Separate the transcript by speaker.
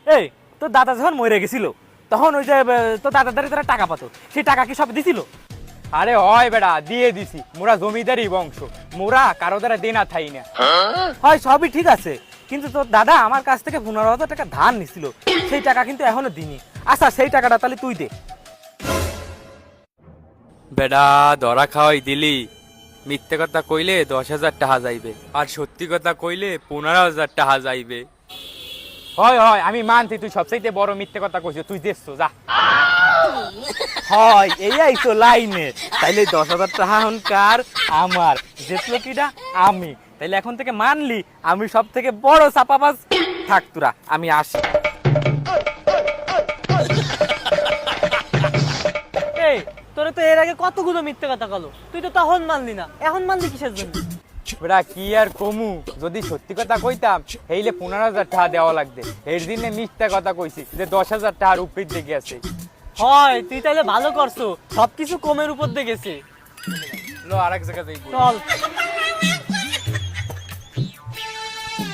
Speaker 1: এই তোর দাদা যখন মরে গেছিল তখন ওই যে তোর দাদার দ্বারা তারা টাকা পাতো, সেই টাকা কি সব দিছিল?
Speaker 2: আরে হয় বেড়া, দিয়ে দিছি। মোরা জমিদারি বংশ, মোরা কারো দ্বারা দেনা থাই না।
Speaker 1: হয় সবই ঠিক আছে, কিন্তু তোর দাদা আমার কাছ থেকে 15,000 টাকা ধার নিছিল, সেই টাকা কিন্তু এখনো দিনি। আচ্ছা সেই টাকাটা তাহলে তুই দে।
Speaker 3: বেডা ধরা খাওয়াই দিলি। মিথ্যে কথা কইলে 10,000 টাকা যাইবে, আর সত্যি কথা কইলে 15,000 টাকা যাইবে।
Speaker 2: হয় হয়, আমি মানছি তুই সবচাইতে বড় মিথ্যে কথা কইছিস, তুই দেখছো যা।
Speaker 1: হয় এই আইছো লাইনে, তাইলে 10,000 টাকা হনকার আমার, যেতলো কিটা আমি। তাইলে এখন থেকে মানলি আমি সব থেকে বড় চাপাবাজ। থাক তোরা, আমি আসি।
Speaker 4: এই তোরে তো এর আগে কতগুলো মিথ্যে কথা কলো, তুই তো তখন মানলি না, এখন মানলি কিসের জন্য?
Speaker 2: বেড়া কি আর কমু, যদি সত্যি কথা কইতাম হেইলে 15,000 টাকা দেওয়া লাগবে। এর দিনে মিথ্যা কথা কইছি যে 10,000 টাকার উপর দিয়ে গেছে।
Speaker 4: হয় তুই তাহলে ভালো করছো, সবকিছু কমের উপর দিয়ে গেছে।
Speaker 3: লো আরেক জায়গা যাইবো।
Speaker 4: চল।